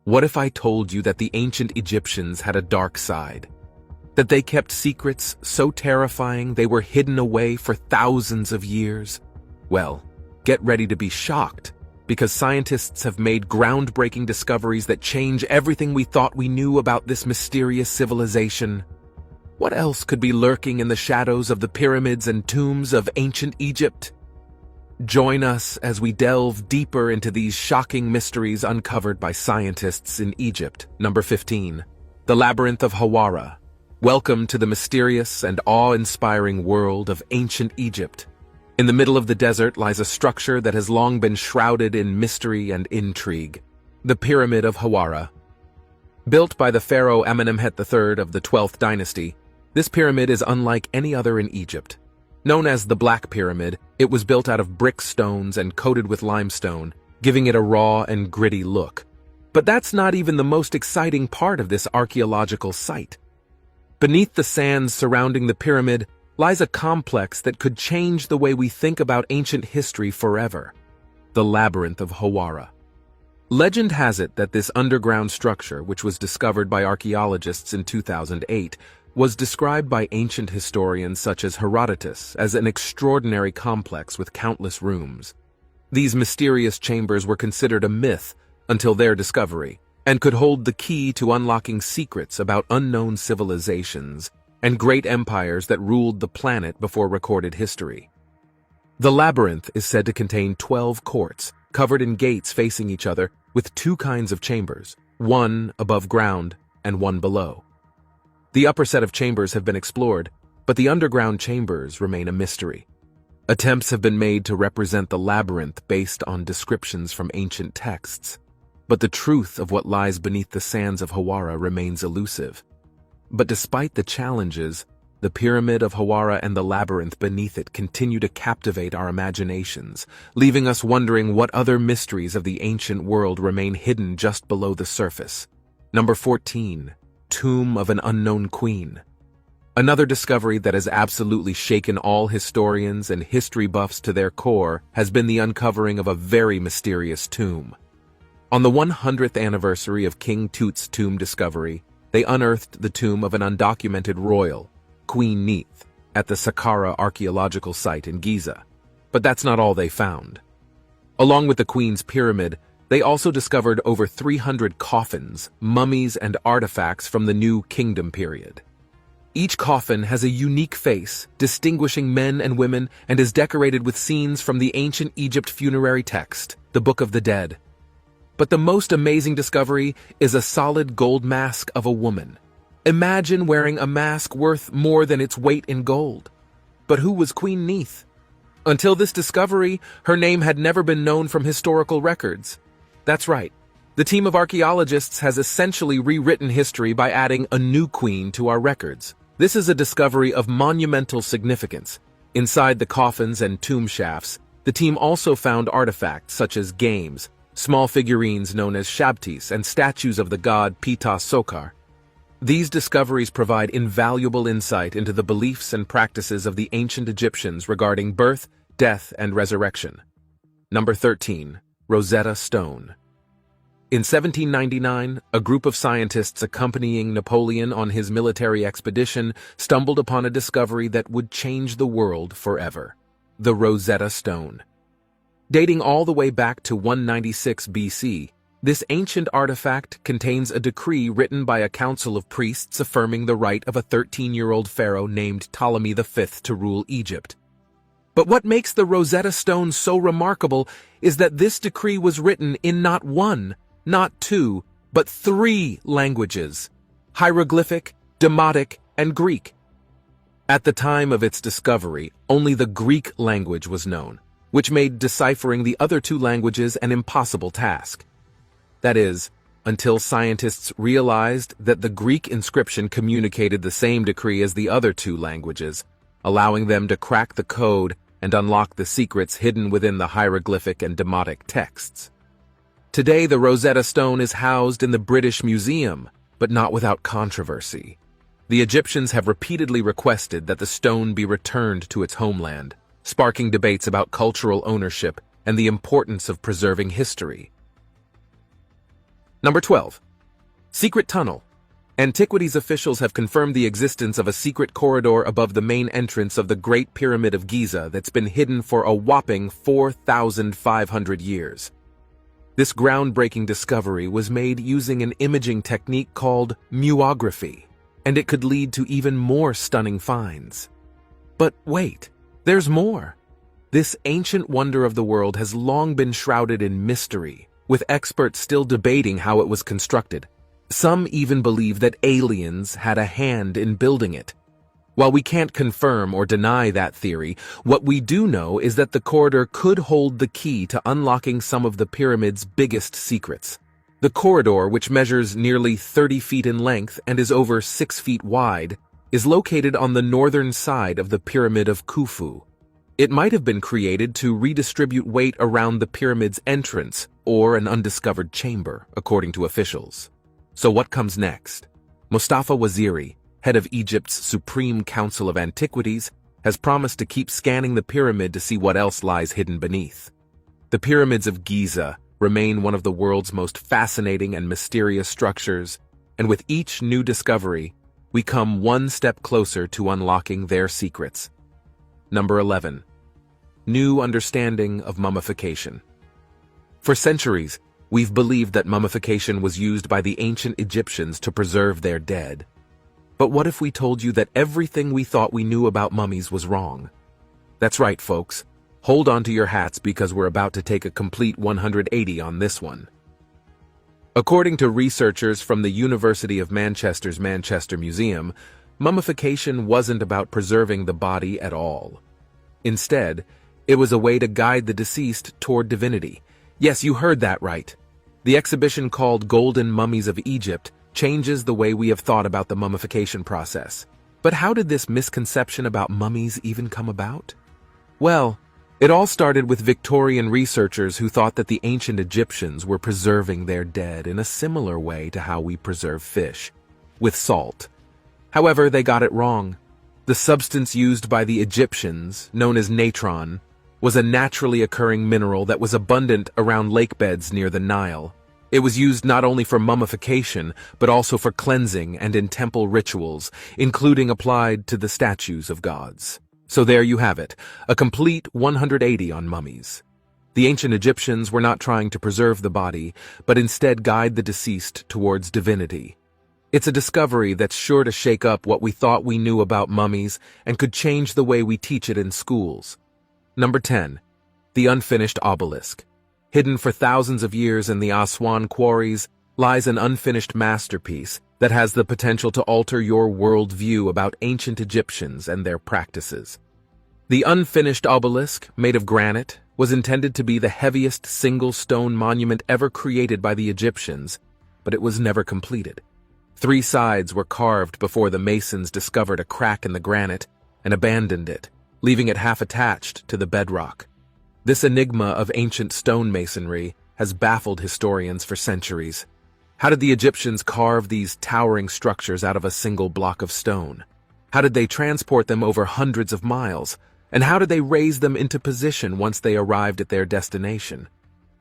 What if I told you that the ancient Egyptians had a dark side? That they kept secrets so terrifying they were hidden away for thousands of years? Well, get ready to be shocked, because scientists have made groundbreaking discoveries that change everything we thought we knew about this mysterious civilization. What else could be lurking in the shadows of the pyramids and tombs of ancient Egypt? Join us as we delve deeper into these shocking mysteries uncovered by scientists in Egypt. Number 15. The Labyrinth of Hawara. Welcome to the mysterious and awe-inspiring world of ancient Egypt. In the middle of the desert lies a structure that has long been shrouded in mystery and intrigue. The Pyramid of Hawara. Built by the pharaoh Amenemhet III of the 12th dynasty, this pyramid is unlike any other in Egypt. Known as the Black Pyramid, it was built out of brick stones and coated with limestone, giving it a raw and gritty look. But that's not even the most exciting part of this archaeological site. Beneath the sands surrounding the pyramid lies a complex that could change the way we think about ancient history forever: the Labyrinth of Hawara. Legend has it that this underground structure, which was discovered by archaeologists in 2008, was described by ancient historians such as Herodotus as an extraordinary complex with countless rooms. These mysterious chambers were considered a myth until their discovery, and could hold the key to unlocking secrets about unknown civilizations and great empires that ruled the planet before recorded history. The labyrinth is said to contain 12 courts, covered in gates facing each other, with two kinds of chambers, one above ground and one below. The upper set of chambers have been explored, but the underground chambers remain a mystery. Attempts have been made to represent the labyrinth based on descriptions from ancient texts, but the truth of what lies beneath the sands of Hawara remains elusive. But despite the challenges, the Pyramid of Hawara and the labyrinth beneath it continue to captivate our imaginations, leaving us wondering what other mysteries of the ancient world remain hidden just below the surface. Number 14. Tomb of an Unknown Queen. Another discovery that has absolutely shaken all historians and history buffs to their core has been the uncovering of a very mysterious tomb. On the 100th anniversary of King Tut's tomb discovery, they unearthed the tomb of an undocumented royal, Queen Neith, at the Saqqara archaeological site in Giza. But that's not all they found. Along with the Queen's pyramid, they also discovered over 300 coffins, mummies, and artifacts from the New Kingdom period. Each coffin has a unique face, distinguishing men and women, and is decorated with scenes from the ancient Egypt funerary text, the Book of the Dead. But the most amazing discovery is a solid gold mask of a woman. Imagine wearing a mask worth more than its weight in gold. But who was Queen Neith? Until this discovery, her name had never been known from historical records. That's right. The team of archaeologists has essentially rewritten history by adding a new queen to our records. This is a discovery of monumental significance. Inside the coffins and tomb shafts, the team also found artifacts such as games, small figurines known as shabtis, and statues of the god Ptah Sokar. These discoveries provide invaluable insight into the beliefs and practices of the ancient Egyptians regarding birth, death, and resurrection. Number 13. Rosetta Stone. In 1799, a group of scientists accompanying Napoleon on his military expedition stumbled upon a discovery that would change the world forever: the Rosetta Stone. Dating all the way back to 196 BC, this ancient artifact contains a decree written by a council of priests affirming the right of a 13-year-old pharaoh named Ptolemy V to rule Egypt. But what makes the Rosetta Stone so remarkable is that this decree was written in not one, not two, but 3 languages: hieroglyphic, demotic, and Greek. At the time of its discovery, only the Greek language was known, which made deciphering the other 2 languages an impossible task. That is, until scientists realized that the Greek inscription communicated the same decree as the other 2 languages, allowing them to crack the code and unlock the secrets hidden within the hieroglyphic and demotic texts. Today, the Rosetta Stone is housed in the British Museum, but not without controversy. The Egyptians have repeatedly requested that the stone be returned to its homeland, sparking debates about cultural ownership and the importance of preserving history. Number 12. Secret tunnel. Antiquities officials have confirmed the existence of a secret corridor above the main entrance of the Great Pyramid of Giza that's been hidden for a whopping 4,500 years. This groundbreaking discovery was made using an imaging technique called muography, and it could lead to even more stunning finds. But wait, there's more. This ancient wonder of the world has long been shrouded in mystery, with experts still debating how it was constructed. Some even believe that aliens had a hand in building it. While we can't confirm or deny that theory, what we do know is that the corridor could hold the key to unlocking some of the pyramid's biggest secrets. The corridor, which measures nearly 30 feet in length and is over 6 feet wide, is located on the northern side of the Pyramid of Khufu. It might have been created to redistribute weight around the pyramid's entrance or an undiscovered chamber, according to officials. So what comes next? Mustafa Waziri, head of Egypt's Supreme Council of Antiquities, has promised to keep scanning the pyramid to see what else lies hidden beneath. The pyramids of Giza remain one of the world's most fascinating and mysterious structures, and with each new discovery, we come one step closer to unlocking their secrets. Number 11. New understanding of mummification. For centuries, we've believed that mummification was used by the ancient Egyptians to preserve their dead. But what if we told you that everything we thought we knew about mummies was wrong? That's right, folks. Hold on to your hats because we're about to take a complete 180 on this one. According to researchers from the University of Manchester's Manchester Museum, mummification wasn't about preserving the body at all. Instead, it was a way to guide the deceased toward divinity. Yes, you heard that right. The exhibition called Golden Mummies of Egypt changes the way we have thought about the mummification process. But how did this misconception about mummies even come about? Well, it all started with Victorian researchers who thought that the ancient Egyptians were preserving their dead in a similar way to how we preserve fish, with salt. However, they got it wrong. The substance used by the Egyptians, known as natron, was a naturally occurring mineral that was abundant around lake beds near the Nile. It was used not only for mummification, but also for cleansing and in temple rituals, including applied to the statues of gods. So there you have it, a complete 180 on mummies. The ancient Egyptians were not trying to preserve the body, but instead guide the deceased towards divinity. It's a discovery that's sure to shake up what we thought we knew about mummies and could change the way we teach it in schools. Number 10. The unfinished obelisk. Hidden for thousands of years in the Aswan quarries lies an unfinished masterpiece that has the potential to alter your worldview about ancient Egyptians and their practices. The unfinished obelisk, made of granite, was intended to be the heaviest single stone monument ever created by the Egyptians, but it was never completed. 3 sides were carved before the masons discovered a crack in the granite and abandoned it, leaving it half attached to the bedrock. This enigma of ancient stonemasonry has baffled historians for centuries. How did the Egyptians carve these towering structures out of a single block of stone? How did they transport them over hundreds of miles? And how did they raise them into position once they arrived at their destination?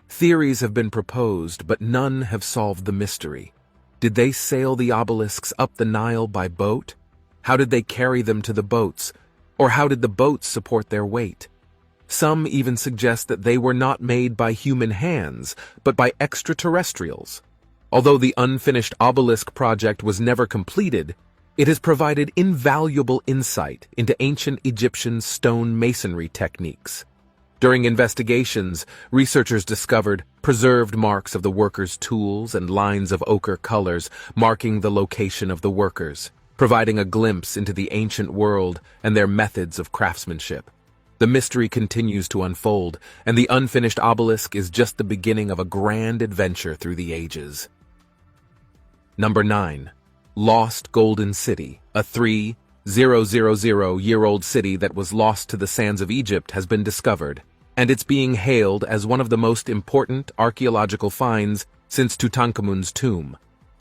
Theories have been proposed, but none have solved the mystery. Did they sail the obelisks up the Nile by boat? How did they carry them to the boats? Or how did the boats support their weight? Some even suggest that they were not made by human hands, but by extraterrestrials. Although the unfinished obelisk project was never completed, it has provided invaluable insight into ancient Egyptian stone masonry techniques. During investigations, researchers discovered preserved marks of the workers' tools and lines of ochre colors marking the location of the workers, providing a glimpse into the ancient world and their methods of craftsmanship. The mystery continues to unfold, and the unfinished obelisk is just the beginning of a grand adventure through the ages. Number 9. Lost Golden City. A 3,000-year-old city that was lost to the sands of Egypt has been discovered, and it's being hailed as one of the most important archaeological finds since Tutankhamun's tomb.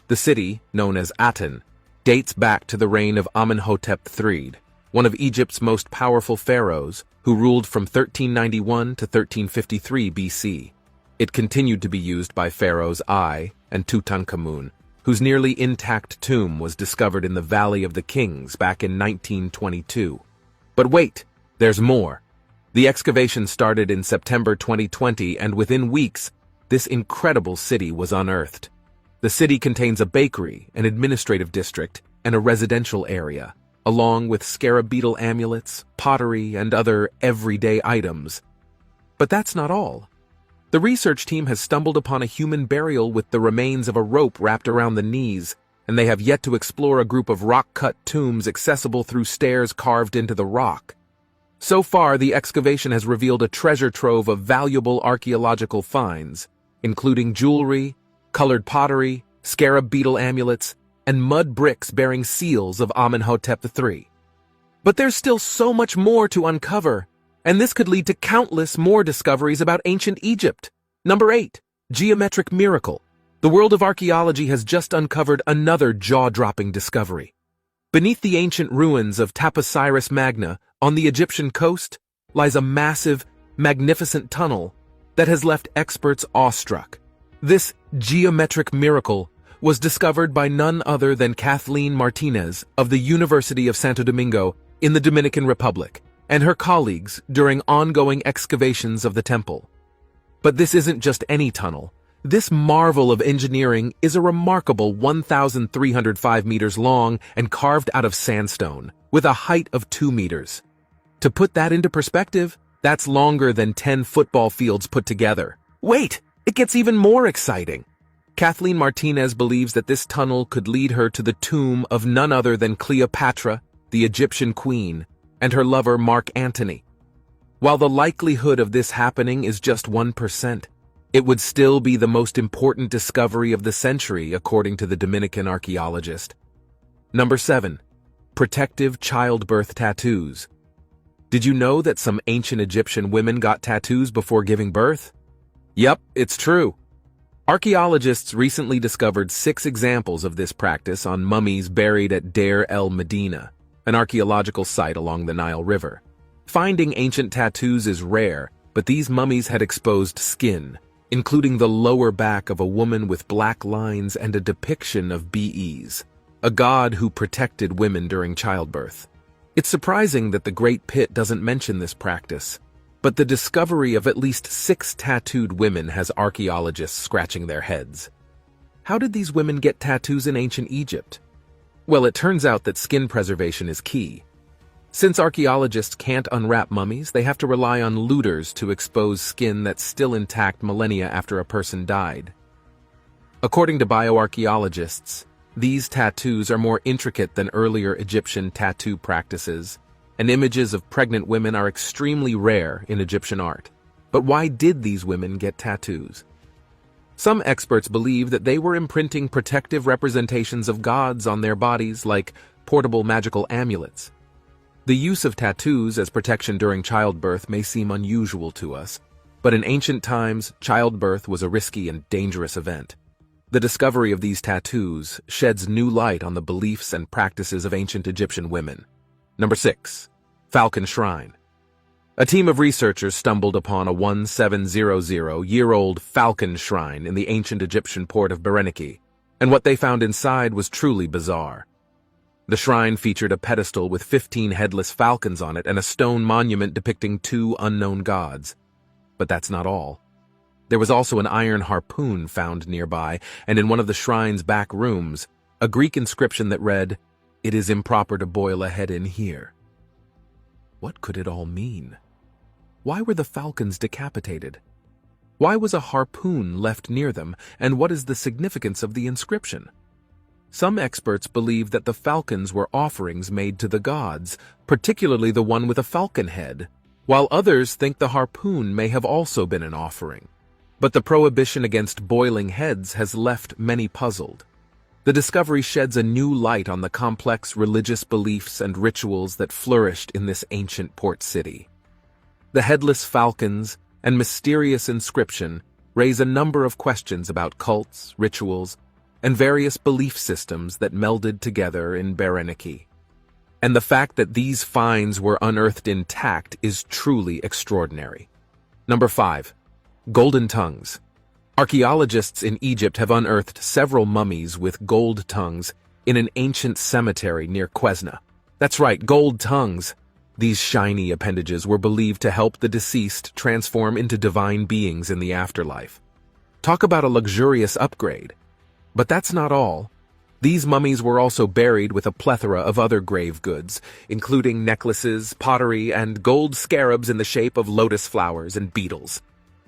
The city, known as Aten, dates back to the reign of Amenhotep III, one of Egypt's most powerful pharaohs, who ruled from 1391 to 1353 BC. It continued to be used by pharaohs I and Tutankhamen, whose nearly intact tomb was discovered in the Valley of the Kings back in 1922. But wait, there's more. The excavation started in September 2020, and within weeks, this incredible city was unearthed. The city contains a bakery, an administrative district, and a residential area, along with scarab beetle amulets, pottery, and other everyday items. But that's not all. The research team has stumbled upon a human burial with the remains of a rope wrapped around the knees, and they have yet to explore a group of rock-cut tombs accessible through stairs carved into the rock. So far, the excavation has revealed a treasure trove of valuable archaeological finds, including jewelry, colored pottery, scarab beetle amulets, and mud bricks bearing seals of Amenhotep III. But there's still so much more to uncover, and this could lead to countless more discoveries about ancient Egypt. Number 8. Geometric miracle. The world of archaeology has just uncovered another jaw-dropping discovery. Beneath the ancient ruins of Taposiris Magna on the Egyptian coast lies a massive, magnificent tunnel that has left experts awestruck. This geometric miracle was discovered by none other than Kathleen Martinez of the University of Santo Domingo in the Dominican Republic and her colleagues during ongoing excavations of the temple. But this isn't just any tunnel. This marvel of engineering is a remarkable 1,305 meters long and carved out of sandstone, with a height of 2 meters. To put that into perspective, that's longer than 10 football fields put together. Wait, it gets even more exciting. Kathleen Martinez believes that this tunnel could lead her to the tomb of none other than Cleopatra, the Egyptian queen, and her lover Mark Antony. While the likelihood of this happening is just 1%, it would still be the most important discovery of the century, according to the Dominican archaeologist. Number 7. Protective childbirth tattoos. Did you know that some ancient Egyptian women got tattoos before giving birth? Yep, it's true. Archaeologists recently discovered 6 examples of this practice on mummies buried at Deir el-Medina, an archaeological site along the Nile River. Finding ancient tattoos is rare, but these mummies had exposed skin, including the lower back of a woman with black lines and a depiction of Bes, a god who protected women during childbirth. It's surprising that the Great Pit doesn't mention this practice, but the discovery of at least 6 tattooed women has archaeologists scratching their heads. How did these women get tattoos in ancient Egypt? Well, it turns out that skin preservation is key. Since archaeologists can't unwrap mummies, they have to rely on looters to expose skin that's still intact millennia after a person died. According to bioarchaeologists, these tattoos are more intricate than earlier Egyptian tattoo practices, and images of pregnant women are extremely rare in Egyptian art. But why did these women get tattoos? Some experts believe that they were imprinting protective representations of gods on their bodies, like portable magical amulets. The use of tattoos as protection during childbirth may seem unusual to us, but in ancient times, childbirth was a risky and dangerous event. The discovery of these tattoos sheds new light on the beliefs and practices of ancient Egyptian women. Number 6. Falcon Shrine. A team of researchers stumbled upon a 1700-year-old falcon shrine in the ancient Egyptian port of Berenike, and what they found inside was truly bizarre. The shrine featured a pedestal with 15 headless falcons on it and a stone monument depicting 2 unknown gods. But that's not all. There was also an iron harpoon found nearby, and in one of the shrine's back rooms, a Greek inscription that read, "It is improper to boil a head in here." What could it all mean? Why were the falcons decapitated? Why was a harpoon left near them, and what is the significance of the inscription? Some experts believe that the falcons were offerings made to the gods, particularly the one with a falcon head, while others think the harpoon may have also been an offering. But the prohibition against boiling heads has left many puzzled. The discovery sheds a new light on the complex religious beliefs and rituals that flourished in this ancient port city. The headless falcons and mysterious inscription raise a number of questions about cults, rituals, and various belief systems that melded together in Berenike. And the fact that these finds were unearthed intact is truly extraordinary. Number 5. Golden tongues. Archaeologists in Egypt have unearthed several mummies with gold tongues in an ancient cemetery near Quesna. That's right, gold tongues. These shiny appendages were believed to help the deceased transform into divine beings in the afterlife. Talk about a luxurious upgrade. But that's not all. These mummies were also buried with a plethora of other grave goods, including necklaces, pottery, and gold scarabs in the shape of lotus flowers and beetles.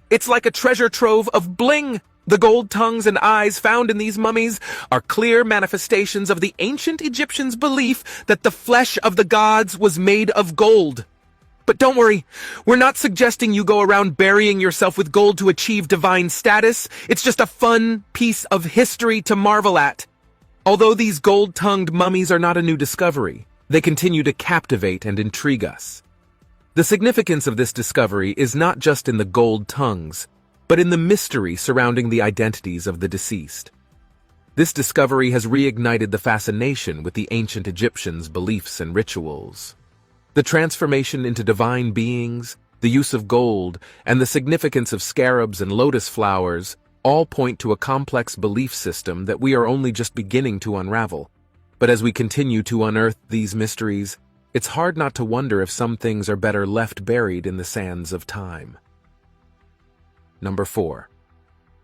It's like a treasure trove of bling! The gold tongues and eyes found in these mummies are clear manifestations of the ancient Egyptians' belief that the flesh of the gods was made of gold. But don't worry, we're not suggesting you go around burying yourself with gold to achieve divine status. It's just a fun piece of history to marvel at. Although these gold-tongued mummies are not a new discovery, they continue to captivate and intrigue us. The significance of this discovery is not just in the gold tongues, but in the mystery surrounding the identities of the deceased. This discovery has reignited the fascination with the ancient Egyptians' beliefs and rituals. The transformation into divine beings, the use of gold, and the significance of scarabs and lotus flowers all point to a complex belief system that we are only just beginning to unravel. But as we continue to unearth these mysteries, it's hard not to wonder if some things are better left buried in the sands of time. Number 4.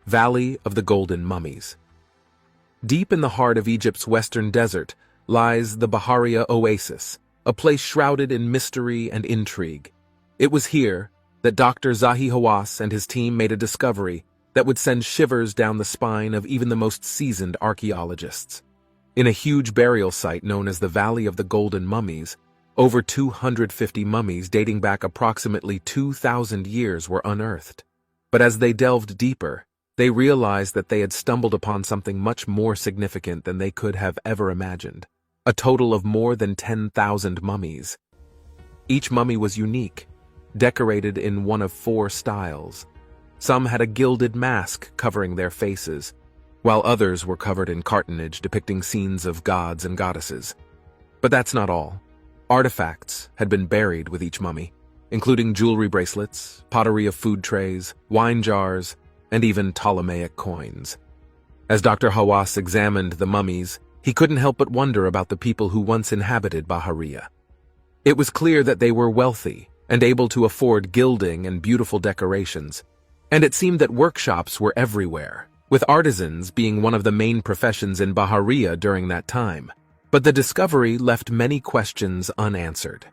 Valley of the Golden Mummies. Deep in the heart of Egypt's western desert lies the Bahariya Oasis, a place shrouded in mystery and intrigue. It was here that Dr. Zahi Hawass and his team made a discovery that would send shivers down the spine of even the most seasoned archaeologists. In a huge burial site known as the Valley of the Golden Mummies, over 250 mummies dating back approximately 2,000 years were unearthed. But as they delved deeper, they realized that they had stumbled upon something much more significant than they could have ever imagined. A total of more than 10,000 mummies. Each mummy was unique, decorated in one of 4 styles. Some had a gilded mask covering their faces, while others were covered in cartonnage depicting scenes of gods and goddesses. But that's not all. Artifacts had been buried with each mummy, including jewelry bracelets, pottery of food trays, wine jars, and even Ptolemaic coins. As Dr. Hawass examined the mummies, he couldn't help but wonder about the people who once inhabited Bahariya. It was clear that they were wealthy and able to afford gilding and beautiful decorations, and it seemed that workshops were everywhere, with artisans being one of the main professions in Bahariya during that time. But the discovery left many questions unanswered.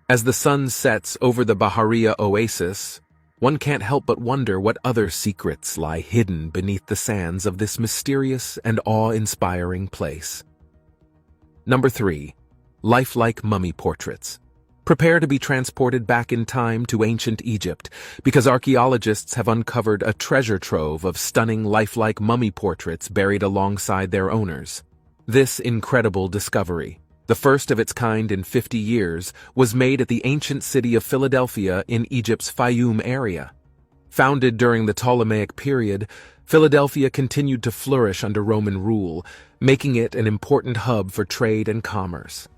As the sun sets over the Bahariya Oasis, one can't help but wonder what other secrets lie hidden beneath the sands of this mysterious and awe-inspiring place. Number 3. Lifelike mummy portraits. Prepare to be transported back in time to ancient Egypt, because archaeologists have uncovered a treasure trove of stunning lifelike mummy portraits buried alongside their owners. This incredible discovery, the first of its kind in 50 years, was made at the ancient city of Philadelphia in Egypt's Fayum area. Founded during the Ptolemaic period, Philadelphia continued to flourish under Roman rule, making it an important hub for trade and commerce.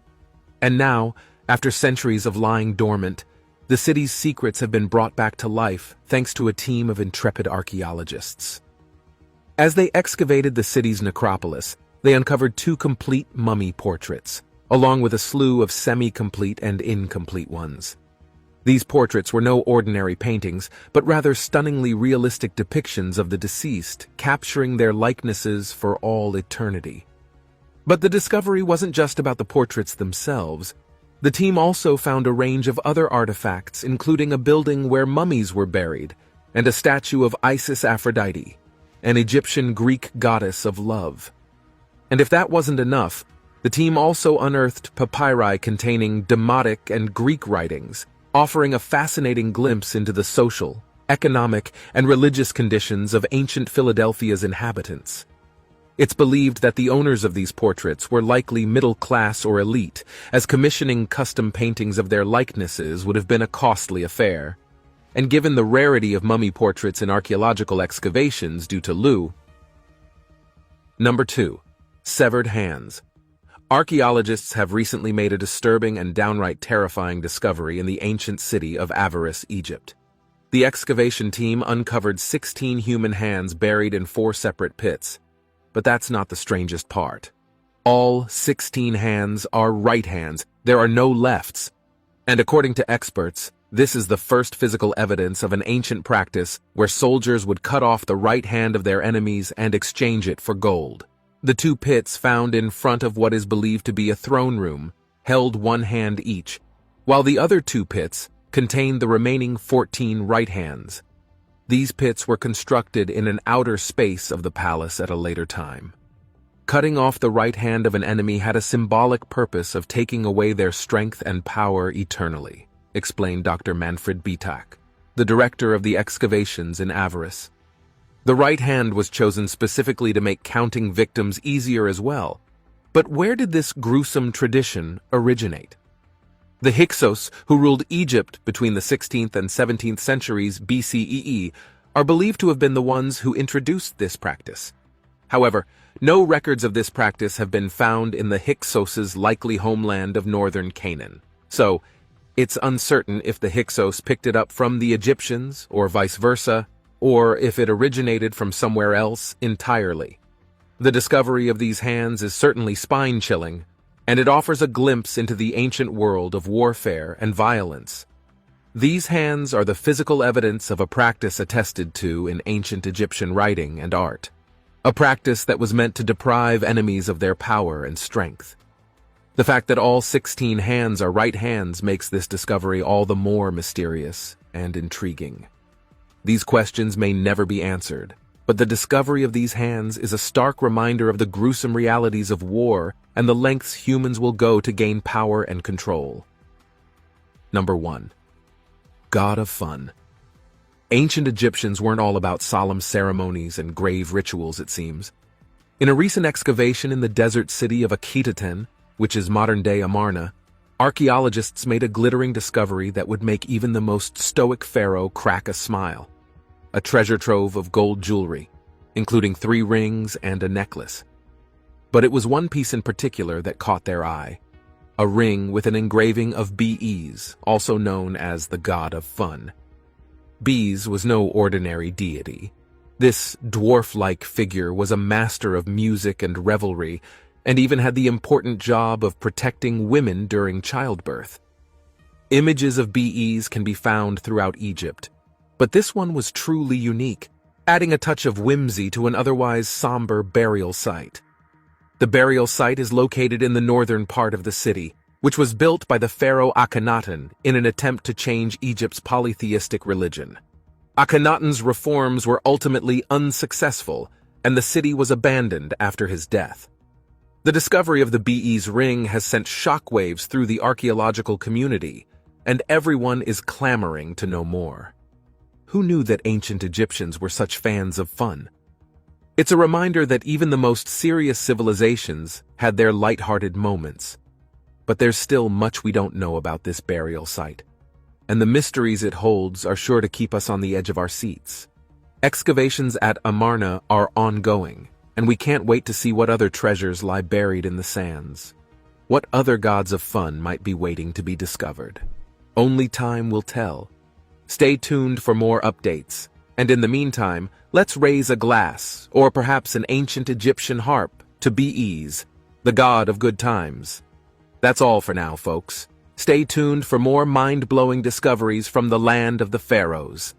And now, after centuries of lying dormant, the city's secrets have been brought back to life thanks to a team of intrepid archaeologists. As they excavated the city's necropolis, they uncovered 2 complete mummy portraits, along with a slew of semi-complete and incomplete ones. These portraits were no ordinary paintings, but rather stunningly realistic depictions of the deceased, capturing their likenesses for all eternity. But the discovery wasn't just about the portraits themselves. The team also found a range of other artifacts, including a building where mummies were buried, and a statue of Isis Aphrodite, an Egyptian Greek goddess of love. And if that wasn't enough, the team also unearthed papyri containing Demotic and Greek writings, offering a fascinating glimpse into the social, economic, and religious conditions of ancient Philadelphia's inhabitants. It's believed that the owners of these portraits were likely middle class or elite, as commissioning custom paintings of their likenesses would have been a costly affair. And given the rarity of mummy portraits in archaeological excavations due to Lu. Number 2. Severed hands. Archaeologists have recently made a disturbing and downright terrifying discovery in the ancient city of Avaris, Egypt. The excavation team uncovered 16 human hands buried in 4 separate pits. But that's not the strangest part. All 16 hands are right hands. There are no lefts. And according to experts, this is the first physical evidence of an ancient practice where soldiers would cut off the right hand of their enemies and exchange it for gold. The 2 pits found in front of what is believed to be a throne room held 1 hand each, while the other 2 pits contained the remaining 14 right hands. These pits were constructed in an outer space of the palace at a later time. Cutting off the right hand of an enemy had a symbolic purpose of taking away their strength and power eternally, explained Dr. Manfred Bitak, the director of the excavations in Avaris. The right hand was chosen specifically to make counting victims easier as well. But where did this gruesome tradition originate? The Hyksos, who ruled Egypt between the 16th and 17th centuries BCEE, are believed to have been the ones who introduced this practice. However, no records of this practice have been found in the Hyksos' likely homeland of northern Canaan. So, it's uncertain if the Hyksos picked it up from the Egyptians, or vice versa, or if it originated from somewhere else entirely. The discovery of these hands is certainly spine-chilling, and it offers a glimpse into the ancient world of warfare and violence. These hands are the physical evidence of a practice attested to in ancient Egyptian writing and art, a practice that was meant to deprive enemies of their power and strength. The fact that all 16 hands are right hands makes this discovery all the more mysterious and intriguing. These questions may never be answered, but the discovery of these hands is a stark reminder of the gruesome realities of war and the lengths humans will go to gain power and control. Number 1. God of Fun. Ancient Egyptians weren't all about solemn ceremonies and grave rituals, it seems. In a recent excavation in the desert city of Akhetaten, which is modern-day Amarna, archaeologists made a glittering discovery that would make even the most stoic pharaoh crack a smile. A treasure trove of gold jewelry, including 3 rings and a necklace. But it was one piece in particular that caught their eye. A ring with an engraving of Bes, also known as the God of Fun. Bes was no ordinary deity. This dwarf-like figure was a master of music and revelry, and even had the important job of protecting women during childbirth. Images of Bes can be found throughout Egypt, but this one was truly unique, adding a touch of whimsy to an otherwise somber burial site. The burial site is located in the northern part of the city, which was built by the pharaoh Akhenaten in an attempt to change Egypt's polytheistic religion. Akhenaten's reforms were ultimately unsuccessful, and the city was abandoned after his death. The discovery of the Bes ring has sent shockwaves through the archaeological community, and everyone is clamoring to know more. Who knew that ancient Egyptians were such fans of fun? It's a reminder that even the most serious civilizations had their light-hearted moments. But there's still much we don't know about this burial site, and the mysteries it holds are sure to keep us on the edge of our seats. Excavations at Amarna are ongoing, and we can't wait to see what other treasures lie buried in the sands. What other gods of fun might be waiting to be discovered? Only time will tell. Stay tuned for more updates, and in the meantime, let's raise a glass, or perhaps an ancient Egyptian harp, to Bes, the god of good times. That's all for now, folks. Stay tuned for more mind-blowing discoveries from the land of the pharaohs.